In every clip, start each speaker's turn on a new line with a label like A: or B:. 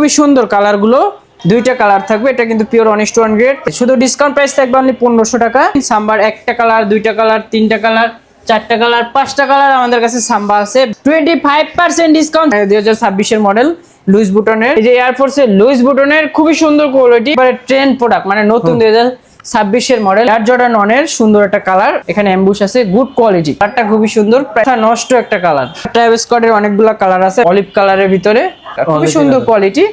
A: খুবই সুন্দর কালার গুলো, দুইটা কালার থাকবে, এটা কিন্তু পিওর অনেস্ট ওয়ান গ্রেড। শুধু ডিসকাউন্ট প্রাইস থাকবে অনলি 1500 টাকা। সাম্বার একটা কালার, দুইটা কালার, তিনটা কালার, চারটা কালার, পাঁচটা কালার আমাদের কাছে সাম্বা আছে। 25% ডিসকাউন্ট। 2026 এর মডেল লুইস বুটনের, এই যে এয়ারফোর্স এর লুইস বুটনের খুবই সুন্দর কোয়ালিটি, ট্রেন্ড প্রোডাক্ট, মানে নতুন 2026 এর মডেল। এয়ার জর্ডান 1 এর সুন্দর একটা কালার, এখানে এমবুশ আছে, গুড কোয়ালিটি, কালারটা খুবই সুন্দর, প্রায় নষ্ট একটা কালার। ট্রাভিস স্কটের অনেকগুলো কালার আছে, অলিভ কালারের ভিতরে, খুবই সুন্দর কোয়ালিটি,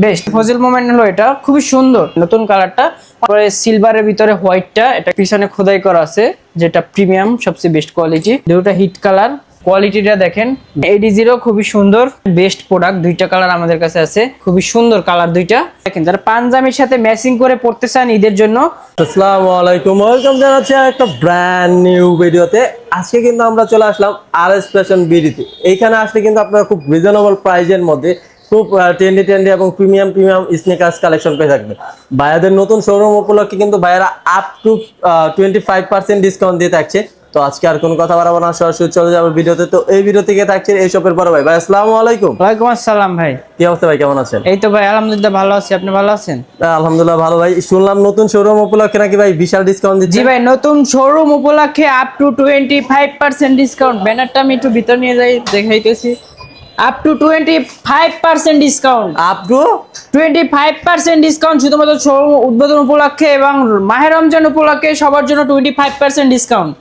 A: বেস্ট। ফজিল মোমেন্ট হলো এটা, খুবই সুন্দর নতুন কালারটা। তারপরে সিলভারের ভিতরে হোয়াইটটা, এটা পিছনে খোদাই করা আছে, যেটা প্রিমিয়াম, সবচেয়ে বেস্ট কোয়ালিটি। দুটোটা হিট কালার, কোয়ালিটিটা দেখেন। AD0 খুবই সুন্দর, বেস্ট প্রোডাক্ট। দুইটা কালার আমাদের কাছে আছে, খুবই সুন্দর কালার দুইটা। দেখেন যারা পাঞ্জাবির সাথে ম্যাচিং করে পড়তে চান ঈদের জন্য।
B: আসসালামু আলাইকুম, ওয়েলকাম জানাচ্ছি একটা ব্র্যান্ড নিউ ভিডিওতে। আজকে কিন্তু আমরা চলে আসলাম RS ফ্যাশন বিডিতে। এইখানে আসলে কিন্তু আপনারা খুব রিজনেবল প্রাইজের মধ্যে খুব ট্রেন্ডি এবং প্রিমিয়াম স্নিকার্স কালেকশন পেয়ে থাকবেন। ভাইয়াদের নতুন শোরুম উপলক্ষে কিন্তু ভাইয়ারা আপ টু 25% ডিসকাউন্ট দিয়ে থাকছে। তো আজকে আর কোনো কথা বাড়াবো না, সরাসরি চলে যাবো ভিডিওতে। তো এই ভিডিও থেকে থাকছে এই শপের বড় ভাই। ভাই আসসালামু আলাইকুম।
A: ওয়ালাইকুম আসসালাম ভাই,
B: কি অবস্থা ভাই, কেমন আছেন?
A: এই তো ভাই আলহামদুলিল্লাহ ভালো আছি, আপনি ভালো আছেন?
B: আলহামদুলিল্লাহ ভালো ভাই। শুনলাম নতুন শোরুম উপলক্ষে নাকি ভাই বিশাল ডিসকাউন্ট দিচ্ছে?
A: জি ভাই, নতুন শোরুম উপলক্ষে আপ টু 25% ডিসকাউন্ট। ব্যানারটা আমি একটু ভিতর নিয়ে যাই, দেখাইতেছি। Up to 25% discount,
B: up to
A: 25% discount শুধুমাত্র শোরুম উদ্বোধন উপলক্ষে এবং মাহে রমজান উপলক্ষে সবার জন্য 25% ডিসকাউন্ট।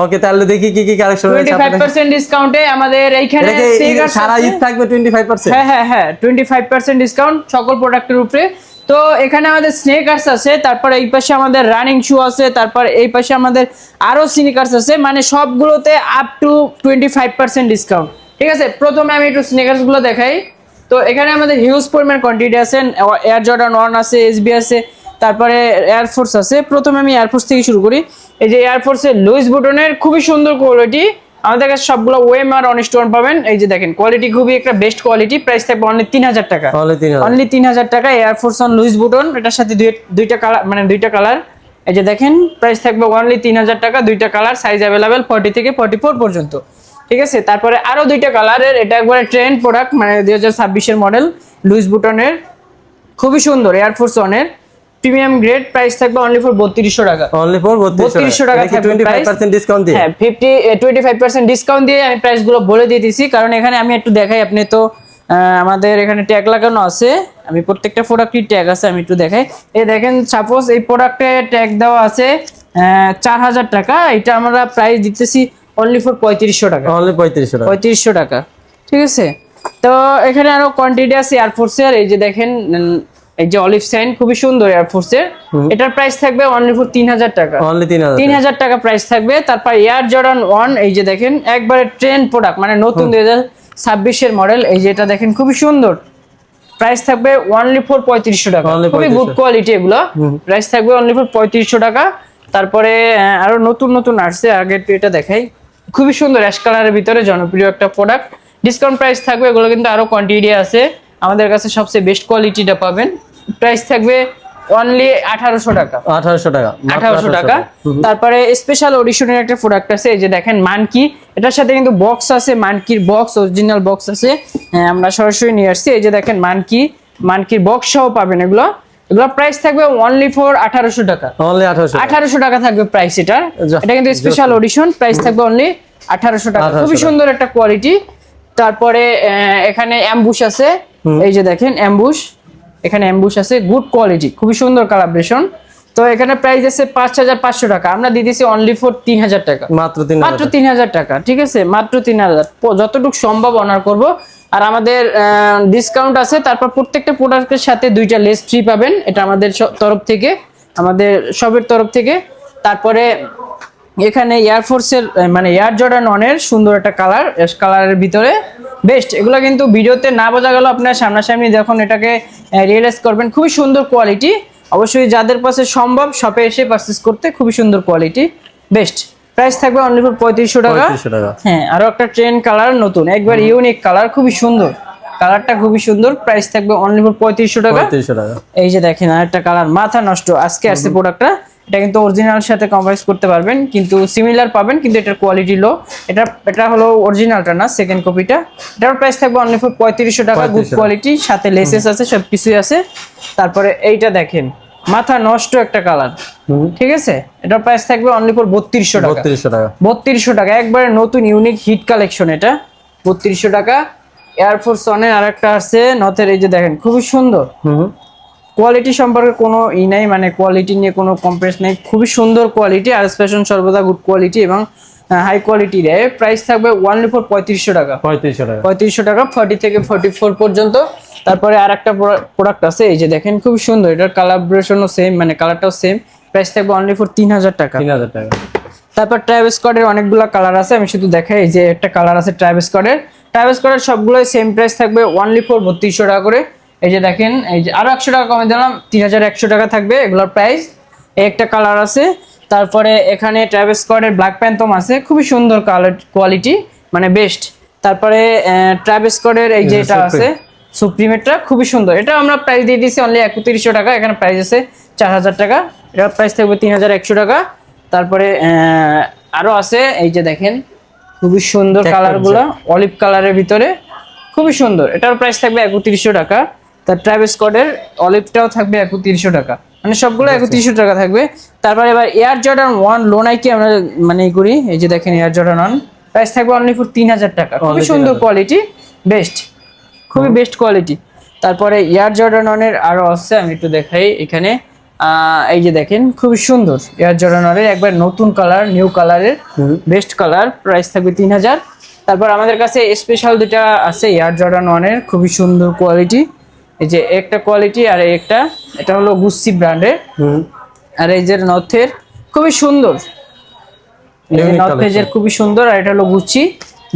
B: ওকে, তাহলে দেখি কি কি কালেকশন আছে।
A: 25% ডিসকাউন্টে আমাদের এইখানে স্নিকার্স
B: সারা ঈদ থাকবে 25%।
A: হ্যাঁ 25% ডিসকাউন্ট সকল প্রোডাক্টের উপরে। তো এখানে আমাদের স্নিকার্স আছে, তারপর এই পাশে আমাদের রানিং শু আছে, তারপর এই পাশে আমাদের আরো স্নিকার্স আছে, মানে সবগুলোতে আপ টু 25% ডিসকাউন্ট। ঠিক আছে, প্রথমে আমি একটু স্নিকার্স গুলো দেখাই। তো এখানে আমাদের হিউজ পরিমাণ কোয়ান্টিটি আছে, এয়ার জর্ডান 1 আছে, SB আছে, তারপরে এয়ারফোর্স আছে। প্রথমে আমি এয়ারফোর্স থেকে শুরু করি। এই যে এয়ারফোর্সের লুইস বুটনের খুবই সুন্দর কোয়ালিটি, আমাদের কাছে সবগুলো ওয়েম আর অনেস্ট ওয়ান পাবেন। এই যে দেখেন কোয়ালিটি খুবই একটা বেস্ট কোয়ালিটি, প্রাইস থাকবে অনলি 3000 টাকা। অনলি 3000 টাকা এয়ারফোর্স অন লুইস বুটন, এটার সাথে দুইটা কালার, মানে দুইটা কালার। এই যে দেখেন প্রাইস থাকবে অনলি 3000 টাকা, দুইটা কালার, সাইজ অ্যাভেলেবেল 40 থেকে 44 পর্যন্ত। ঠিক আছে, তারপরে আরো দুইটা কালারের, এটা একবারে ট্রেন্ড প্রোডাক্ট, মানে 2026 এর মডেল লুইস বুটনের, খুবই সুন্দর এয়ারফোর্স ওয়ানের প্রিমিয়াম গ্রেড। প্রাইস থাকবে অনলি ফর 3200 টাকা।
B: অনলি ফর 3200 টাকা থাকবে 25% ডিসকাউন্ট দিয়ে।
A: হ্যাঁ 25% ডিসকাউন্ট দিয়ে আমি প্রাইস গুলো বলে দিয়ে দিছি, কারণ এখানে আমি একটু দেখাই। আপনি তো আমাদের এখানে ট্যাগ লাগানো আছে, আমি প্রত্যেকটা প্রোডাক্টের ট্যাগ আছে, আমি একটু দেখাই। এই দেখেন, সাপোজ এই প্রোডাক্টে ট্যাগ দেওয়া আছে 4000 টাকা, এটা আমরা প্রাইস দিতেছি অনলি ফর 3500 টাকা।
B: অনলি 3500
A: টাকা। ঠিক আছে, তো এখানে আরো কোয়ান্টিটি আছে এয়ারফোর্সের। এই যে দেখেন, এই যে অলিভ সাইন খুবই সুন্দর এয়ারফোর্সের, এটার প্রাইস থাকবে অনলি ফর 3000 টাকা।
B: অনলি
A: 3000 টাকা প্রাইস থাকবে। তারপর এয়ার জর্ডান 1, এই যে দেখেন একবারে ট্রেন্ড প্রোডাক্ট, মানে নতুন 2026 এর মডেল। এই যে এটা দেখেন খুবই সুন্দর, প্রাইস থাকবে অনলি ফর 3500 টাকা। খুবই গুড কোয়ালিটি এগুলো, প্রাইস থাকবে অনলি ফর 3500 টাকা। তারপরে আরো নতুন আসছে, আগে একটু এটা দেখাই। খুবই সুন্দর অ্যাশ কালারের ভিতরে জনপ্রিয় একটা প্রোডাক্ট, ডিসকাউন্ট প্রাইস থাকবে। এগুলো কিন্তু আরো কোয়ান্টিটি আছে, আমাদের কাছে সবচেয়ে বেস্ট কোয়ালিটিটা পাবেন। প্রাইস থাকবে অনলি 1800 টাকা। 1800 টাকা। তারপরে স্পেশাল অডিশনের একটা প্রোডাক্ট আছে, এই যে দেখেন মানকি, এটার সাথে কিন্তু বক্স আছে, মানকির বক্স, অরিজিনাল বক্স আছে। আমরা সরাসরি নিয়ে আসছি। এই যে দেখেন মানকির বক্স সহ পাবেন এগুলো প্রাইস থাকবে অনলি ফর 1800 টাকা।
B: অনলি
A: 1800 টাকা থাকবে প্রাইস। এটা কিন্তু স্পেশাল অডিশন, প্রাইস থাকবে অনলি 1800 টাকা। খুবই সুন্দর একটা কোয়ালিটি। তারপরে এখানে অ্যাম্বুশ আছে, এই যে দেখেন অ্যাম্বুশ, এখানে অ্যাম্বুশ আছে, গুড কোয়ালিটি, খুবই সুন্দর কালাব্রেশন। তো এখানে প্রাইস আছে 5500 টাকা, আমরা দিয়ে দিচ্ছি অনলি ফর 3000 টাকা। মাত্র 3000 টাকা। ঠিক আছে, মাত্র 3000, যতটুকু সম্ভব অনার করব। আর আমাদের ডিসকাউন্ট আছে। তারপর প্রত্যেকটা প্রোডাক্টের সাথে দুইটা লেস ফ্রি পাবেন, এটা আমাদের তরফ থেকে, আমাদের শপের তরফ থেকে। তারপরে এখানে এয়ারফোর্সের, মানে এয়ার জর্ডান 1 এর সুন্দর একটা কালার, অ্যাশ কালারের ভিতরে, বেস্ট। এগুলো কিন্তু ভিডিওতে না বোঝা গেল, আপনার সামনাসামনি যখন এটাকে রিয়েলাইজ করবেন, খুবই সুন্দর কোয়ালিটি। অবশ্যই যাদের পাশে সম্ভব শপে এসে পারচেজ করতে, খুবই সুন্দর কোয়ালিটি, বেস্ট। প্রাইস থাকবে অনলি ফর 3500 টাকা। হ্যাঁ, আরো একটা ট্রেন্ড কালার, নতুন একবার ইউনিক কালার, খুবই সুন্দর কালারটা, খুবই সুন্দর। প্রাইস থাকবে অনলি ফর 3500 টাকা। এই যে দেখেন আরেকটা কালার, মাথা নষ্ট, আজকে আসছে প্রোডাক্টটা, এটা কিন্তু অরিজিনাল সাথে কম্পারেস করতে পারবেন, কিন্তু সিমিলার পাবেন, কিন্তু এটার কোয়ালিটি লো। এটা হলো অরিজিনালটা না, সেকেন্ড কপিটা। এটার প্রাইস থাকবে অনলি ফর 3500 টাকা, গুড কোয়ালিটি, সাথে লেসেস আছে, সবকিছুই আছে। তারপরে এইটা দেখেন, মাথা নষ্ট একটা কালার, ঠিক আছে, এটার প্রাইস থাকবে অনলি ফর 3200 টাকা। 3200 টাকা, একবারে নতুন ইউনিক হিট কালেকশন এটা, 3200 টাকা। এয়ারফোর্স ওয়ানের আরেকটা আছে নথের, এই যে দেখেন খুবই সুন্দর। কোয়ালিটি সম্পর্কে কোনো নাই, মানে কোয়ালিটি নিয়ে কোনো কম্প্রেস নেই, খুবই সুন্দর কোয়ালিটি। আর ফ্যাশন সর্বদা গুড কোয়ালিটি এবং হাই কোয়ালিটি দেয়। প্রাইস থাকবে অনলি ফর 3500 টাকা। 3500 টাকা 40 থেকে 44 পর্যন্ত। তারপরে আর একটা প্রোডাক্ট আছে, এই যে দেখেন খুবই সুন্দর, এটার কালাব্রেশনও সেম, মানে কালারটাও সেম। প্রাইস থাকবে অনলি ফর 3000 টাকা। তারপর ট্রাভেল স্কোয়াডের অনেকগুলো কালার আছে, আমি শুধু দেখাই। এই যে একটা কালার আছে ট্রাভেল স্কোয়াডের সবগুলোই সেম প্রাইস থাকবে অনলি ফর 3200 টাকা করে। এই যে দেখেন, এই যে আরো 100 টাকা কমে দিলাম, 3100 টাকা থাকবে এগুলোর প্রাইস। এই একটা কালার আছে। তারপরে এখানে ট্রাভেল স্কোয়াডের ব্ল্যাক প্যান্থম আছে, খুবই সুন্দর কালার কোয়ালিটি, মানে বেস্ট। তারপরে ট্রাভেল স্কোয়াডের এই যে এটা আছে সুপ্রিমেটটা, খুবই সুন্দর। এটা আমরা প্রাইস দিয়ে দিয়েছি অনলি 3100 টাকা। এখানে প্রাইস আছে 4000 টাকা, এটার প্রাইস থাকবে 3100 টাকা। তারপরে আরো আছে, এই যে দেখেন খুবই সুন্দর কালারগুলো, অলিভ কালারের ভিতরে, খুবই সুন্দর। এটার প্রাইস থাকবে 3100 টাকা। তার ট্রাভেল স্কোয়াডের অলিভটাও থাকবে 3100 টাকা, মানে সবগুলো 3100 টাকা থাকবে। তারপরে এবার এয়ার জর্ডান 1 লো নাইকি আমরা মানে করি, এই যে দেখেন এয়ার জর্ডান 1 প্রাইস থাকবে অনলি ফর 3000 টাকা, খুবই সুন্দর কোয়ালিটি, বেস্ট, খুবই বেস্ট কোয়ালিটি। তারপরে এয়ার জর্ডান 1 এর আরো আছে, আমি একটু দেখাই এখানে। এই যে দেখেন খুবই সুন্দর এয়ার জর্ডান 1 এর একবার নতুন কালার, নিউ কালারের বেস্ট কালার, প্রাইস থাকবে 3000। তারপর আমাদের কাছে স্পেশাল দুটা আছে এয়ার জর্ডান 1 এর, খুবই সুন্দর কোয়ালিটি। এই যে একটা কোয়ালিটি আর একটা, এটা হলো গুচি ব্র্যান্ডের। আর এই যে নর্থের খুবই সুন্দর, নর্থ পেজের খুবই সুন্দর। আর এটা হলো গুচি,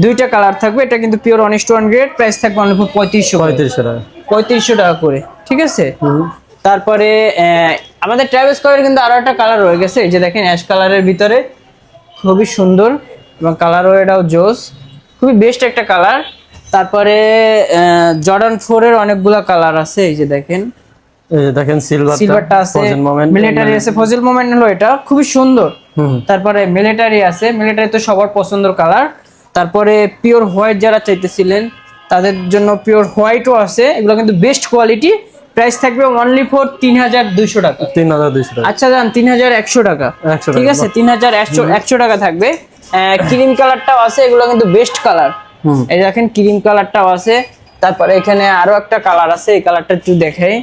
A: দুইটা কালার থাকবে। এটা কিন্তু pure honest one grade, price থাকবে অনলি ফর 3500 টাকা করে, ঠিক আছে। তারপরে আমাদের ট্রাভেল স্কোয়ারের কিন্তু আরো একটা কালার রয়ে গেছে, এই যে দেখেন অ্যাশ কালারের ভিতরে, খুবই সুন্দর এবং কালারও এটাও জোস, খুবই বেস্ট একটা কালার। তারপরে জর্ডান 4 এর অনেকগুলা কালার আছে, এই যে দেখেন,
B: এই যে দেখেন
A: সিলভারটা আছে, মিলিটারি আছে, ফজিল মোমেন্ট হলো এটা, খুবই সুন্দর। তারপরে মিলিটারি আছে, মিলিটারি তো সবার পছন্দের কালার। তারপরে পিওর হোয়াইট যারা চাইতেছিলেন তাদের জন্য পিওর হোয়াইটও আছে, এগুলো কিন্তু বেস্ট কোয়ালিটি। প্রাইস থাকবে অনলি ফর 3200 টাকা।
B: 3200 টাকা,
A: আচ্ছা জান 3100 টাকা, ঠিক আছে, 3100 টাকা থাকবে। ক্রিম কালারটাও আছে, এগুলো কিন্তু বেস্ট কালার। এই দেখেন ক্রিম কালারটাও আছে। তারপরে এখানে আরো একটা কালার আছে, এই কালারটা একটু দেখাই,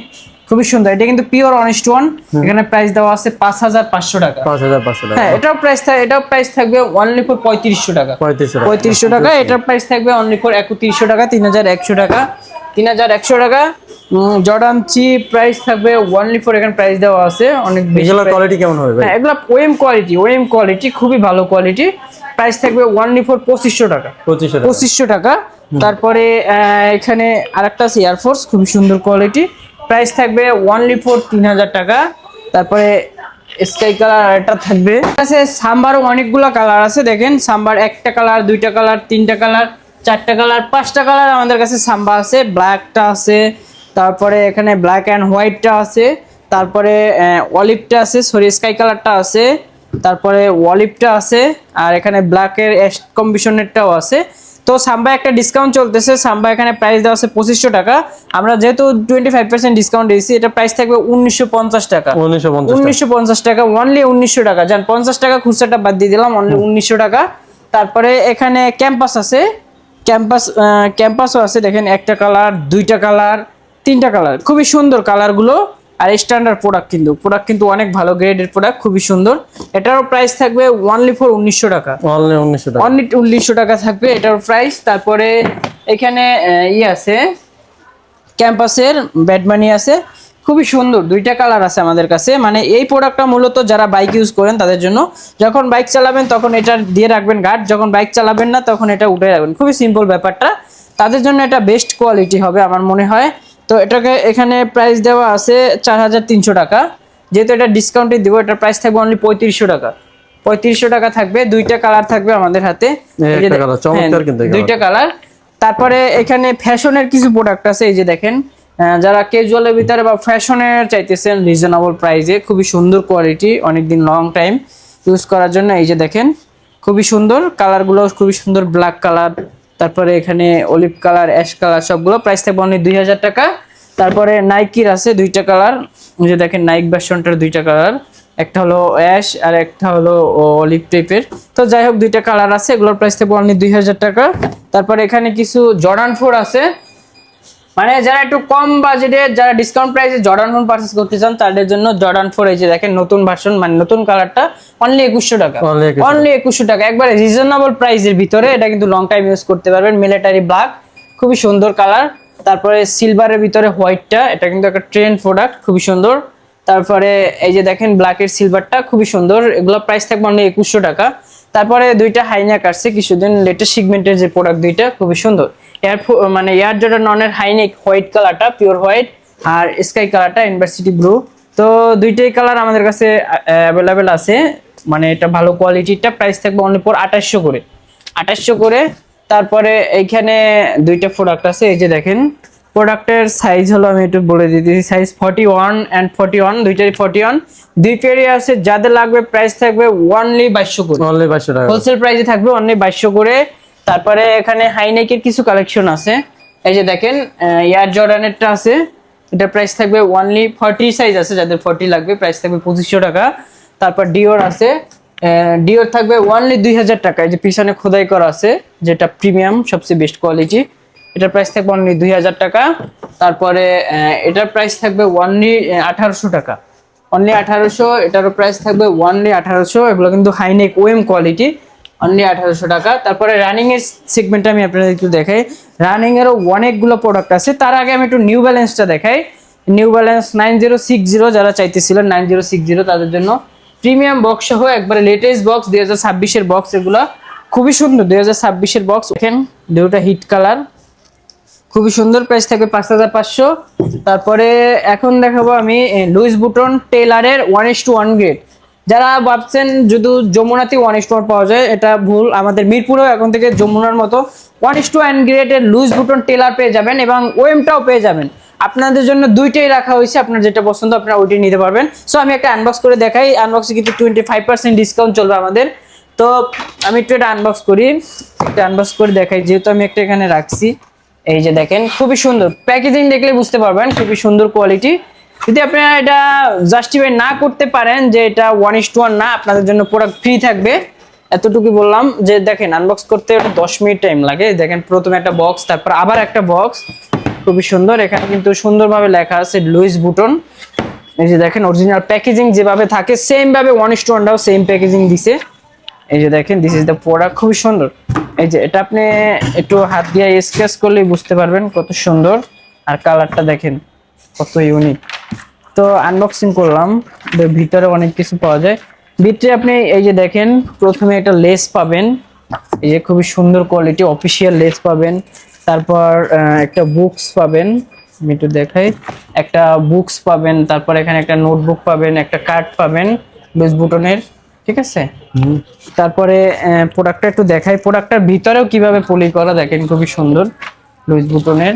A: খুবই সুন্দর। এটা কিন্তু পিওর অনেস্ট ওয়ান। এখানে প্রাইস দেওয়া আছে 5500 টাকা।
B: 5500 টাকা,
A: হ্যাঁ, এটাও প্রাইস থাকবে অনলি ফর 3500 টাকা। 3500 টাকা। এটার প্রাইস থাকবে অনলি ফর 3100 টাকা, 3100 টাকা, 3100 টাকা। জর্ডান চি প্রাইস থাকবে অনলি ফর, এখানে প্রাইস দেওয়া আছে অনেক বেশি।
B: এগুলা কোয়ালিটি কেমন হবে ভাই?
A: হ্যাঁ, এগুলা ওএম কোয়ালিটি, খুবই ভালো কোয়ালিটি। প্রাইস থাকবে অনলি ফর 2500 টাকা। 2500 টাকা। তারপরে এখানে আরেকটা আছে এয়ারফোর্স, খুবই সুন্দর কোয়ালিটি, প্রাইস থাকবে অনলি ফর 3000 টাকা। তারপরে স্কাই কালার এটা থাকবে। আছে সাম্বারও অনেকগুলো কালার আছে, দেখেন সাম্বার একটা কালার, দুইটা কালার, তিনটা কালার, চারটা কালার, পাঁচটা কালার আমাদের কাছে সাম্বা আছে। ব্ল্যাকটা আছে, তারপরে এখানে ব্ল্যাক অ্যান্ড হোয়াইটটা আছে, তারপরে অলিভটা আছে, সরি স্কাই কালারটা আছে, তারপরে অলিভটা আছে, আর এখানে ব্ল্যাকের অ্যাশ কম্বিনেশনেরটাও আছে। তো সাম্বা একটা ডিসকাউন্ট চলতেছে, সাম্বা এখানে প্রাইস দেওয়া আছে 2500 টাকা। আমরা যেহেতু 25% ডিসকাউন্ট দিয়েছি, এটা প্রাইস থাকবে 1950 টাকা। 1950 টাকা, অনলি 1900 টাকা। যান 50 টাকা খুচরাটা বাদ দিয়ে দিলাম, অনলি 1900 টাকা। তারপরে এখানে ক্যাম্পাস আছে, ক্যাম্পাসও আছে, দেখেন একটা কালার, দুইটা কালার, তিনটা কালার, খুবই সুন্দর কালারগুলো। আর স্ট্যান্ডার্ড প্রোডাক্ট কিন্তু অনেক ভালো গ্রেডের প্রোডাক্ট, খুবই সুন্দর। এটারও প্রাইস থাকবে অনলি ফর 1900 টাকা। অনলি 1900 টাকা থাকবে এটার প্রাইস। তারপরে এখানে আছে ক্যাম্পাসের ব্যাডমানি আছে, খুবই সুন্দর, দুইটা কালার আছে আমাদের কাছে। মানে এই প্রোডাক্টটা মূলত যারা বাইক ইউজ করেন তাদের জন্য, যখন বাইক চালাবেন তখন এটা দিয়ে রাখবেন গার্ড, যখন বাইক চালাবেন না তখন এটা উঠে রাখবেন, খুবই সিম্পল ব্যাপারটা। তাদের জন্য এটা বেস্ট কোয়ালিটি হবে আমার মনে হয়। তো এটাকে এখানে প্রাইস দেওয়া আছে 4300 টাকা। যেহেতু এটা ডিসকাউন্টে দিব, এটার প্রাইস থাকবে অনলি 3500 টাকা। 3500 টাকা থাকবে, দুইটা কালার থাকবে আমাদের হাতে, দুইটা কালার। তারপরে এখানে ফ্যাশনের কিছু প্রোডাক্ট আছে, এই যে দেখেন যারা ক্যাজুয়ালের ভিতরে বা ফ্যাশনের চাইতেছেন রিজনেবল প্রাইসে, খুবই সুন্দর কোয়ালিটি, অনেকদিন লং টাইম ইউজ করার জন্য। এই যে দেখেন খুবই সুন্দর, কালারগুলো খুবই সুন্দর, ব্ল্যাক কালার, তারপরে এখানে অলিভ কালার, অ্যাশ কালার, সবগুলো প্রাইস থাকবে অনলি 2000 টাকা। তারপরে নাইকির আছে দুইটা কালার, এই যে দেখেন নাইক ভার্সনটার দুইটা কালার, একটা হলো অ্যাশ আর একটা হলো অলিভ টাইপের। তো যাই হোক দুইটা কালার আছে, এগুলোর প্রাইস থাকবে অনলি 2000 টাকা। তারপরে এখানে কিছু জর্ডান 4 আছে, মানে যারা একটু কম বাজেটে, যারা ডিসকাউন্ট প্রাইসে জর্ডান 4 পারচেজ করতে চান তাদের জন্য জর্ডান 4, এই যে দেখেন নতুন ভার্সন, মানে নতুন কালারটা, অনলি 2100 টাকা। অনলি 2100 টাকা, একবারে রিজনেবল প্রাইসের ভিতরে। এটা কিন্তু লং টাইম ইউজ করতে পারবেন। মিলিটারি ব্ল্যাক, খুবই সুন্দর কালার। তারপরে সিলভারের ভিতরে হোয়াইটটা, এটা কিন্তু একটা ট্রেন্ড প্রোডাক্ট, খুবই সুন্দর। তারপরে এই যে দেখেন ব্ল্যাকের সিলভারটা, খুবই সুন্দর। এগুলো প্রাইস থাকবে অনলি 2100 টাকা। তারপরে দুইটা হাইনেক আসছে কিছুদিন, লেটেস্ট সেগমেন্টের যে প্রোডাক্ট দুইটা, খুবই সুন্দর। মানে এয়ার জর্ডান অনের হাইনেক হোয়াইট কালারটা, পিওর হোয়াইট, আর স্কাই কালারটা ইউনিভার্সিটি ব্লু। তো দুইটাই কালার আমাদের কাছে অ্যাভেলেবেল আছে, মানে এটা ভালো কোয়ালিটিটা। প্রাইস থাকবে অনলি 2800 করে, 2800 করে। তারপরে এইখানে দুইটা প্রোডাক্ট আছে, এই যে দেখেন প্রোডাক্টের সাইজ হলো, আমি একটু বলে দিতেছি, সাইজ 41 and 41, দুইটারই 41, দুই পেয়ারই আছে। যাদের লাগবে প্রাইস থাকবে অনলি 2200 করে,
B: অনলি 2200 টাকা
A: হোলসেল প্রাইসে থাকবে অনলি 2200 করে। তারপরে এখানে হাইনেকের কিছু কালেকশন আছে, এই যে দেখেন এয়ার জর্ডানেরটা আছে, এটা প্রাইস থাকবে অনলি 40 সাইজ আছে, যাদের 40 লাগবে প্রাইস থাকবে 2500 টাকা। তারপর ডিওর আছে, ডিওর থাকবে অনলি 2000 টাকা। এই যে পিছনে খোদাই করা আছে, যেটা প্রিমিয়াম সবচেয়ে বেস্ট কোয়ালিটি, এটার প্রাইস থাকবে অনলি 2000 টাকা। তারপরে এটার প্রাইস থাকবে অনলি 1800 টাকা, অনলি 1800। এটারও প্রাইস থাকবে অনলি 1800। এগুলো কিন্তু হাইনেক ওএম কোয়ালিটি, অনলি 1800 টাকা। তারপরে রানিং এর সেগমেন্টে আমি আপনাদের একটু দেখাই, রানিং এরও অনেকগুলো প্রোডাক্ট আছে। তার আগে আমি একটু নিউ ব্যালেন্সটা দেখাই। নিউ ব্যালেন্স 9060 যারা চাইতেছিলেন, 9060 তাদের জন্য প্রিমিয়াম বক্স সহ একবারে লেটেস্ট বক্স, 2026 এর বক্স, এগুলা খুবই সুন্দর। 2026 এর বক্স, দেখেন দুটোটা হিট কালার, খুবই সুন্দর। প্রাইস থাকবে 5500। তারপরে এখন দেখাবো আমি লুইস বুটন টেইলারের 1:1 গ্রেড। যারা ভাবছেন যদি যমুনাতে 1:1 পাওয়া যায়, এটা ভুল। আমাদের মিরপুরেও এখন থেকে যমুনার মতো 1:1 গ্রেডের লুইস বুটন টেইলার পেয়ে যাবেন, এবং ওএমটাও পেয়ে যাবেন। আপনাদের জন্য দুইটাই রাখা হয়েছে, আপনার যেটা পছন্দ আপনারা ওইটাই নিতে পারবেন। সো আমি একটা আনবক্স করে দেখাই। আনবক্সে কিন্তু 25% ডিসকাউন্ট চলবে আমাদের। তো আমি একটু এটা আনবক্স করি, একটা আনবক্স করে দেখাই, যেহেতু আমি একটা এখানে রাখছি। এই যে দেখেন খুবই সুন্দর, প্যাকেজিং দেখলে বুঝতে পারবেন খুবই সুন্দর কোয়ালিটি। যদি আপনারা এটা জাস্টিফাই না করতে পারেন যে এটা 1:1 না, আপনাদের জন্য প্রোডাক্ট ফ্রি থাকবে, এতটুকু বললাম। যে দেখেন আনবক্স করতে 10 মিনিট টাইম লাগে। দেখেন প্রথমে একটা বক্স, তারপর আবার একটা বক্স, খুবই সুন্দর। এখানে কিন্তু সুন্দরভাবে লেখা আছে লুইস বুটন। এই যে দেখেন অরিজিনাল প্যাকেজিং যেভাবে থাকে সেম ভাবে 1:1টাও সেম প্যাকেজিং দিছে। এই যে দেখেন দিস ইজ দ্য প্রোডাক্ট, খুবই সুন্দর। এই যে এটা আপনি একটু হাত দিয়ে স্কেচ করলেই বুঝতে পারবেন কত সুন্দর, আর কালারটা দেখেন কত ইউনিক। তো আনবক্সিং করলাম, ভিতরে অনেক কিছু পাওয়া যায়। ভিতরে আপনি এই যে দেখেন প্রথমে একটা লেস পাবেন, এই যে খুবই সুন্দর কোয়ালিটি অফিসিয়াল লেস পাবেন। তারপর একটা বুকস পাবেন, আমি একটু দেখাই, একটা বুকস পাবেন। তারপর এখানে একটা নোটবুক পাবেন, একটা কার্ড পাবেন লুইস বুটনের, ঠিক আছে। তারপরে প্রোডাক্টটা একটু দেখাই, প্রোডাক্টটার ভিতরেও কিভাবে পলি করা দেখেন, খুবই সুন্দর লুইস বুটনের।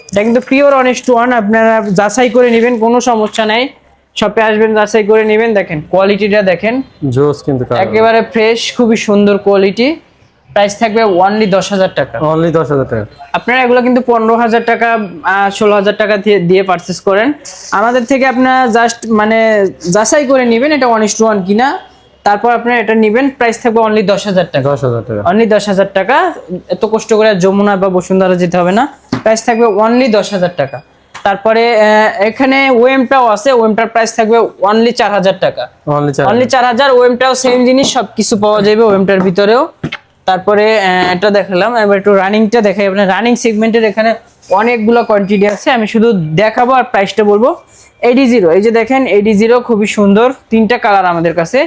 A: এটা কিন্তু পিওর 1:1, আপনারা যাচাই করে নেবেন, কোনো সমস্যা নাই। শপে আসবেন, যাচাই করে নেবেন। দেখেন কোয়ালিটিটা দেখেন,
B: জোস কিন্তু
A: একেবারে ফ্রেশ, খুবই সুন্দর কোয়ালিটি। প্রাইস থাকবে অনলি 10,000 টাকা,
B: অনলি 10,000 টাকা।
A: আপনারা এগুলো কিন্তু 15,000 টাকা 16,000 টাকা দিয়ে পারচেস করেন আমাদের থেকে। আপনারা জাস্ট মানে যাচাই করে নেবেন এটা 1:1 কিনা, তারপর আপনারা এটা নেবেন। প্রাইস থাকবে অনলি 10,000 টাকা,
B: 10,000 টাকা,
A: অনলি 10,000 টাকা। এত কষ্ট করে যমুনা বা বসুন্ধরা যেতে হবে না, প্রাইস থাকবে অনলি 10,000 টাকা। তারপরে এখানে ওএমটাও আছে, ওএমটার প্রাইস থাকবে অনলি 4,000 টাকা, অনলি 4,000। ওএমটাও সেম জিনিস, সবকিছু পাওয়া যাবে ওএমটার ভিতরেও। তারপরে এটা দেখালাম, এবার একটু রানিংটা দেখাই। আপনার রানিং সেগমেন্টের এখানে অনেকগুলো কোয়ান্টিটি আছে, আমি শুধু দেখাবো আর প্রাইসটা বলবো। AD0, এই যে দেখেন AD0 খুবই সুন্দর, তিনটা কালার আমাদের কাছে।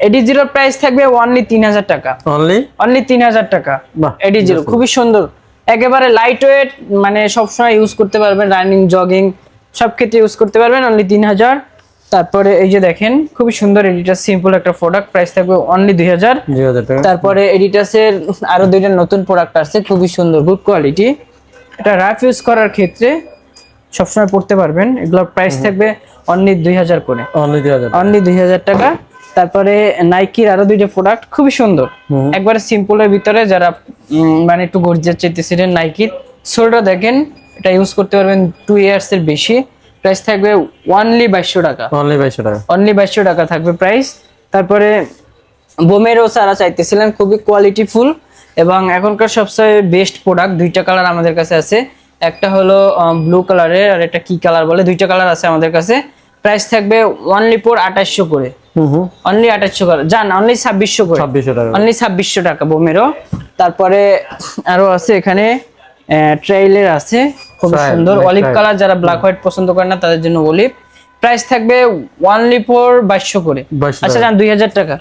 A: AD0 প্রাইস থাকবে অনলি 3,000 টাকা, অনলি 3,000 টাকা। AD0 খুবই সুন্দর, একেবারে লাইট ওয়েট, মানে সবসময় ইউজ করতে পারবেন, রানিং জগিং সব ক্ষেত্রে ইউজ করতে পারবেন, অনলি 3,000। তারপরে এই যে দেখেন খুবই সুন্দর এডিটাস, সিম্পল একটা প্রোডাক্ট, প্রাইস থাকবে অনলি 2,000 টাকা। তারপরে এডিটাসের আরো দুইটা নতুন প্রোডাক্ট আছে, খুবই সুন্দর, গুড কোয়ালিটি। এটা রাফ ইউজ করার ক্ষেত্রে সবসময় পড়তে পারবেন। এগুলোর প্রাইস থাকবে অনলি 2000 করে,
B: অনলি 2000,
A: অনলি 2000 টাকা। তারপরে নাইকির আরো দুইটা প্রোডাক্ট খুবই সুন্দর, একবারে সিম্পলের ভিতরে যারা মানে একটু গর্জিয়াস চাইতেছিলেন, নাইকির সোলটা দেখেন, এটা ইউজ করতে পারবেন 2 ইয়ার্স এর বেশি। প্রাইস থাকবে অনলি 2200 টাকা,
B: অনলি 2200 টাকা,
A: অনলি 2200 টাকা থাকবে প্রাইস। তারপরে বোমেরও যারা চাইতেছিলেন খুবই কোয়ালিটিফুল এবং এখনকার সবচেয়ে বেস্ট প্রোডাক্ট, দুইটা কালার আমাদের কাছে আছে, একটা হলো ব্লু কালারের আর একটা কি কালার বলে, দুইটা কালার আছে আমাদের কাছে। প্রাইস থাকবে অনলি 2800 করে, অনলি 2800 করে, জান অনলি 2600 করে,
B: 2600 টাকা,
A: অনলি 2600 টাকা বোমেরও। তারপরে আরো আছে এখানে ট্রেইলের আছে খুব সুন্দর অলিভ কালার, যারা ব্ল্যাক হোয়াইট পছন্দ করে না তাদের জন্য অলিভ। প্রাইস থাকবে অনলি 2200 করে, আচ্ছা জান 2000 টাকা,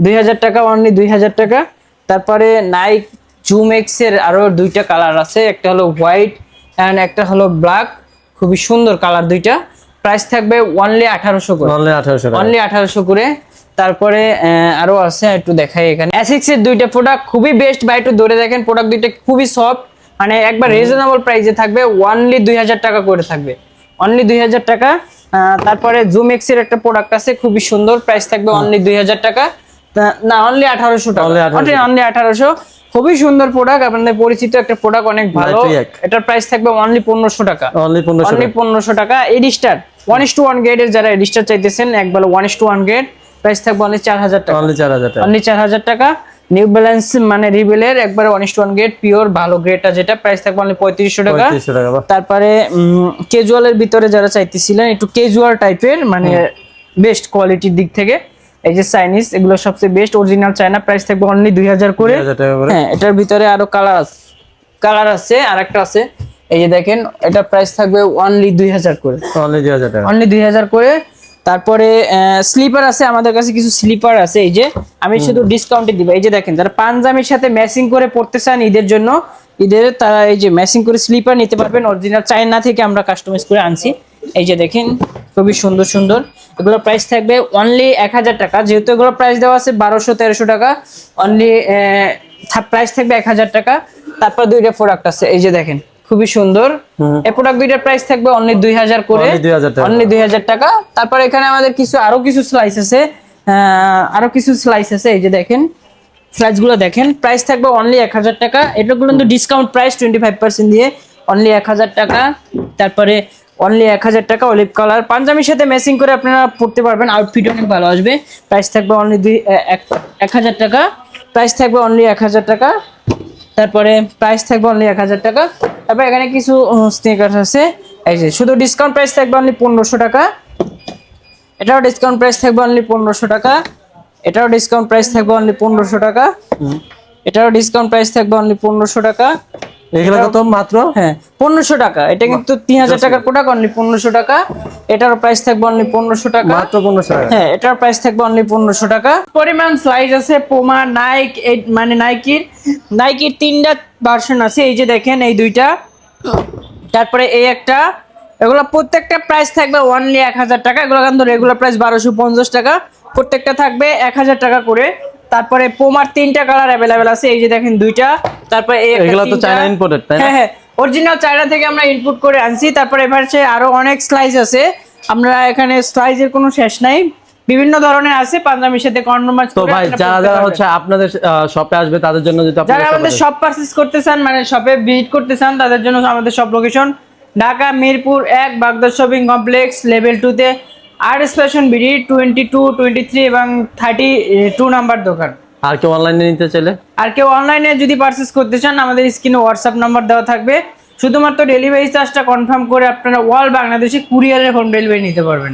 A: 2000 টাকা, অনলি 2000 টাকা। তারপরে নাইক জুম এক্স এর আরো দুইটা কালার আছে, একটা হলো হোয়াইট এন্ড একটা হলো ব্ল্যাক, খুবই সুন্দর কালার দুইটা। প্রাইস থাকবে অনলি 1800 করে,
B: অনলি 1800 টাকা,
A: অনলি 1800 করে। তারপরে আরো আছে, একটু দেখাই এখানে এসিক্স এর দুইটা প্রোডাক্ট খুবই বেস্ট ভাই, একটু ধরে দেখেন, প্রোডাক্ট দুইটা খুবই সফট, মানে একবার রিজনেবল প্রাইসে থাকবে, অনলি 2000 টাকা করে থাকবে, অনলি 2000 টাকা। তারপরে জুম এক্স এর একটা প্রোডাক্ট আছে খুবই সুন্দর, প্রাইস থাকবে অনলি 2000 টাকা, না অনলি 1800 টাকা, অনলি 1800। খুবই সুন্দর প্রোডাক্ট, আপনাদের পরিচিত একটা প্রোডাক্ট, অনেক ভালো। এটার প্রাইস থাকবে অনলি 1500 টাকা,
B: অনলি
A: 1500 টাকা। এডিস্টার 1:1 গ্রেডের যারা এডিস্টার চাইতেছেন, একবার 1:1 গ্রেড, প্রাইস থাকবে অনলি 4000 টাকা,
B: অনলি 4000 টাকা,
A: অনলি 4000 টাকা। নিউ ব্যালেন্স মানে রিবেলের একবার 1:1 গ্রেড পিওর ভালো গ্রেডটা, যেটা প্রাইস থাকবে অনলি 3500 টাকা। তারপরে ক্যাজুয়ালের ভিতরে যারা চাইতেছিলেন একটু ক্যাজুয়াল টাইপের, মানে বেস্ট কোয়ালিটির দিক থেকে, এই যে চাইনিজ, এগুলো সবচেয়ে বেস্ট অরিজিনাল চায়না, প্রাইস থাকবে অনলি 2000 করে। হ্যাঁ, এটার ভিতরে আরো কালার আছে, আরেকটা আছে, এই যে দেখেন, এটা প্রাইস থাকবে অনলি 2000 করে,
B: অনলি 2000 টাকা,
A: অনলি 2000 করে। তারপরে স্লিপার আছে আমাদের কাছে, কিছু স্লিপার আছে, এই যে আমি শুধু ডিসকাউন্টে দিব, এই যে দেখেন, যারা পাঞ্জাবির সাথে ম্যাচিং করে পড়তে চান ঈদের জন্য, ঈদের তারা এই যে ম্যাচিং করে স্লিপার নিতে পারবেন, অরিজিনাল চায়না থেকে আমরা কাস্টমাইজ করে আনছি। এই যে দেখেন, খুবই সুন্দর সুন্দর, এগুলো প্রাইস থাকবে অনলি 1000 টাকা, যেহেতু এগুলো প্রাইস দেওয়া আছে 1200-1300 টাকা, অনলি প্রাইস থাকবে 1000 টাকা। তারপর দুইটা প্রোডাক্ট আছে, এই যে দেখেন, খুবই সুন্দর, এই প্রোডাক্ট দুইটার প্রাইস থাকবে অনলি 2000 করে, অনলি 2000 টাকা। তারপর এখানে আমাদের আরো কিছু স্লাইস আছে, এই যে দেখেন, স্লাইসগুলো দেখেন, প্রাইস থাকবে অনলি 1000 টাকা। এটাগুলো কিন্তু ডিসকাউন্ট প্রাইস 25% দিয়ে, অনলি 1000 টাকা। তারপরে অনলি 1000 টাকা অলিভ কালার, পাঞ্জাবির সাথে ম্যাচিং করে আপনারা পড়তে পারবেন, আউটফিট অনেক ভালো আসবে। প্রাইস থাকবে অনলি 1000 টাকা, প্রাইস থাকবে অনলি 1000 টাকা। তারপরে প্রাইস থাকবে অনলি 1000 টাকা। তারপর এখানে কিছু স্নিকার্স আছে, এই যে শুধু ডিসকাউন্ট প্রাইস থাকবে অনলি 1500 টাকা, এটাও ডিসকাউন্ট প্রাইস থাকবে অনলি 1500 টাকা, এটাও ডিসকাউন্ট প্রাইস থাকবে অনলি 1500 টাকা, এটাও ডিসকাউন্ট প্রাইস থাকবে অনলি 1500 টাকা।
B: এগুলো কত মাত্র?
A: হ্যাঁ 1500 টাকা, এটা কিন্তু 3000 টাকার প্রোডাক্ট, অনলি 1500 টাকা। এটার প্রাইস থাকবে অনলি 1500 টাকা,
B: মাত্র 1500 টাকা।
A: হ্যাঁ, এটার প্রাইস থাকবে অনলি 1500 টাকা। পরিমাণ সাইজ আছে পুমা, নাইক, মানে নাইকির 3টা ভার্সন আছে, এই যে দেখেন, এই দুইটা, তারপরে এই একটা, এগুলো প্রত্যেকটা প্রাইস থাকবে অনলি 1000 টাকা। এগুলো কিন্তু রেগুলার প্রাইস 1250 টাকা, প্রত্যেকটা থাকবে 1000 টাকা করে। তারপরে পোমার 3টা কালার अवेलेबल আছে, এই যে দেখেন দুইটা। তারপরে
B: এগুলো তো চায়না ইম্পোর্টেড, তাই না?
A: হ্যাঁ হ্যাঁ, অরিজিনাল চায়না থেকে আমরা ইম্পোর্ট করে আনছি। তারপরে এবারে আরো অনেক স্লাইস আছে, আমরা এখানে স্লাইসের কোনো শেষ নাই, বিভিন্ন ধরনের আছে, পাঞ্জাবির সাথে কন্ডোমাইজ করে।
B: তো ভাই যারা হচ্ছে আপনাদের শপে আসবে তাদের জন্য, যদি
A: যারা আমাদের শপ পারচেজ করতে চান, মানে শপে ভিজিট করতে চান, তাদের জন্য আমাদের শপ লোকেশন ঢাকা মিরপুর 1 বাগদা শপিং কমপ্লেক্স লেভেল 2 তে আরএস ফ্যাশন বিডি 22, 23 এবং 32 নাম্বার দোকান।
B: আর কেউ অনলাইনে নিতে চাইলে,
A: আর কেউ অনলাইনে যদি পারচেজ করতে চান, আমাদের স্ক্রিনে হোয়াটসঅ্যাপ নাম্বার দেওয়া থাকবে, শুধুমাত্র ডেলিভারি চার্জটা কনফার্ম করে আপনারা অল বাংলাদেশে কুরিয়ারের হোম ডেলিভারি নিতে পারবেন।